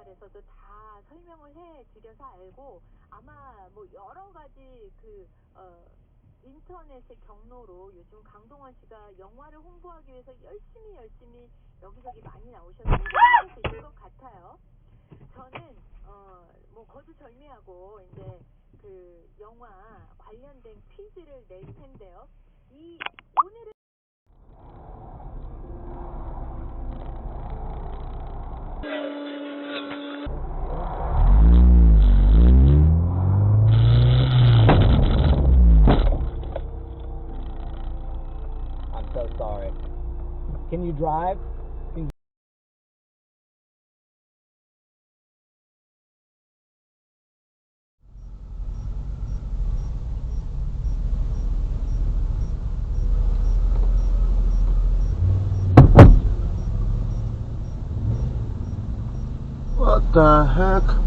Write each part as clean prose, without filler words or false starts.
말에서도 다 설명을 해드려서 알고 아마 뭐 여러 가지 인터넷의 경로로 요즘 강동원 씨가 영화를 홍보하기 위해서 열심히 여기저기 많이 나오셔서 홍보하고 계신 것 같아요. 저는 뭐 거두절미하고 이제 그 영화 관련된 퀴즈를 낼 텐데요. 오늘은 I'm so sorry. Can you drive? What the heck?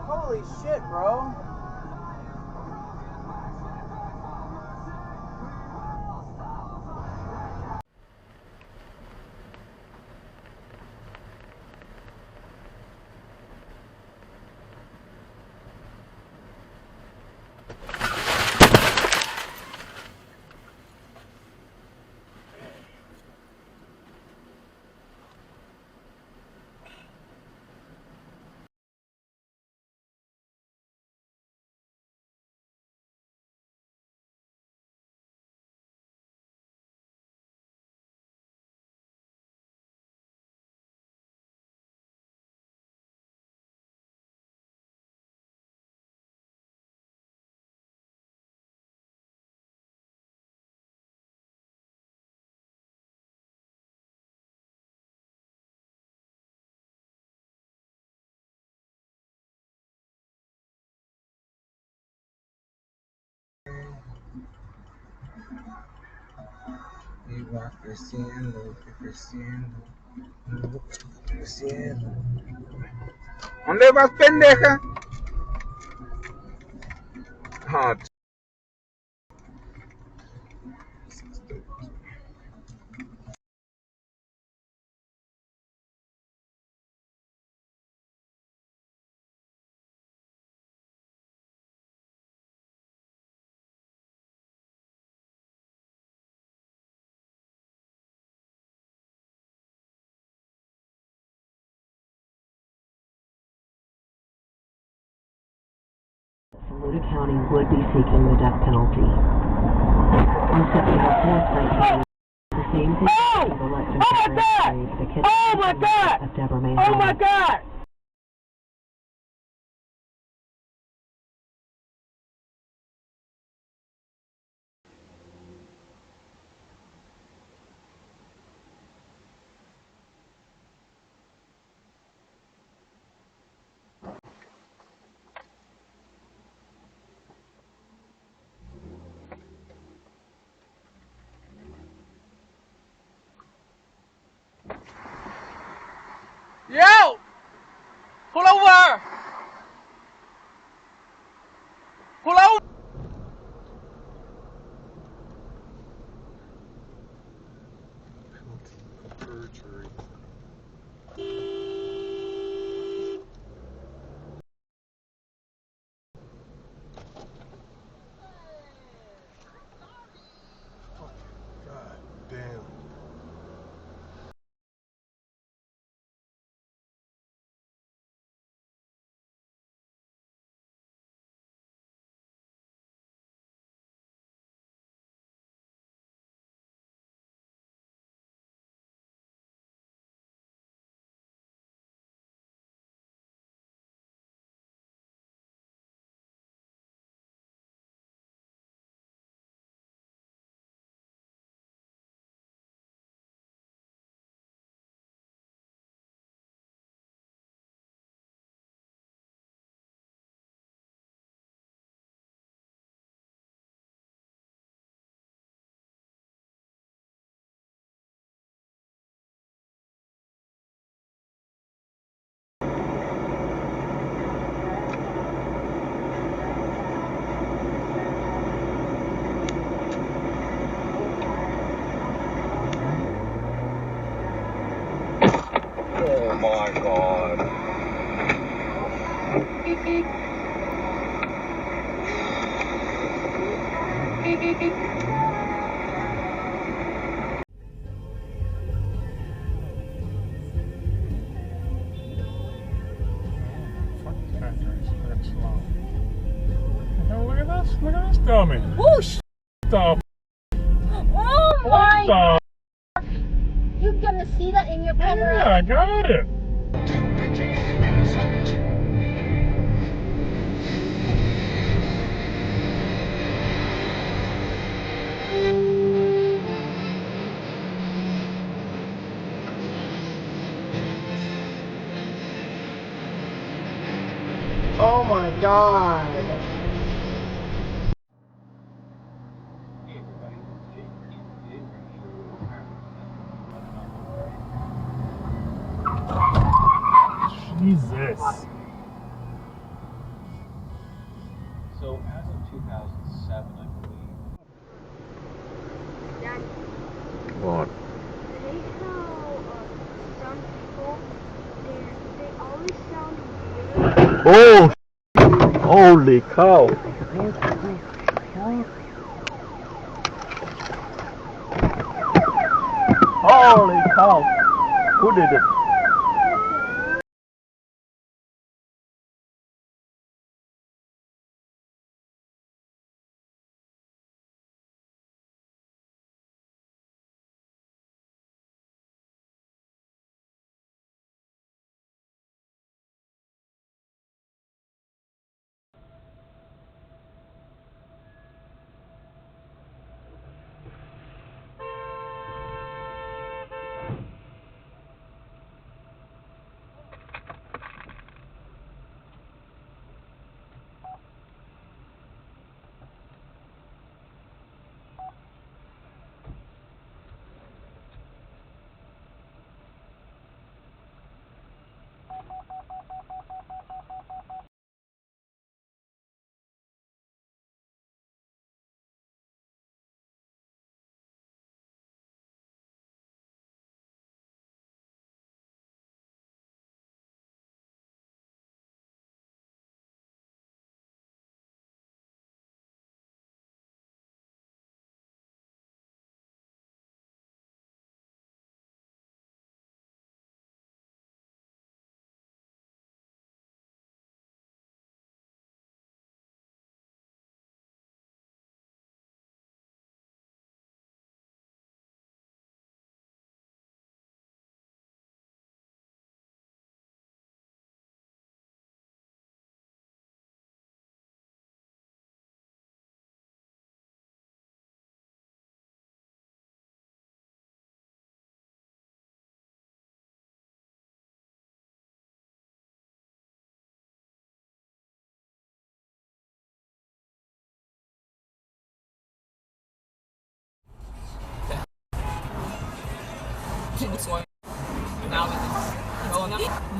Holy shit, bro. Y va creciendo, creciendo, creciendo. ¿Dónde vas, pendeja? Oh, Saluda County would be seeking the death penalty. On September 4th, 1980, the same thing of the Lexus the kid of Deborah May. Oh my god! yo! my god. Look at this! Look at this dummy! Whoosh! The Oh my! the You're gonna see that in your camera. yeah, I got it! Oh my god. Jesus. So as of 2007, I believe. What? Oh! Holy cow! Holy cow! Who did it?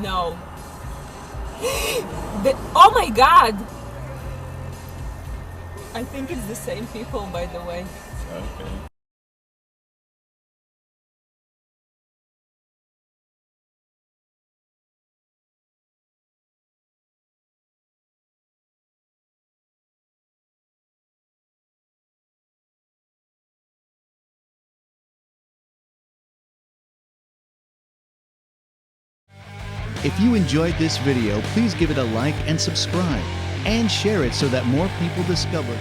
No. Oh my god! I think it's the same people, by the way. Okay. If you enjoyed this video, please give it a like and subscribe, and share it so that more people discover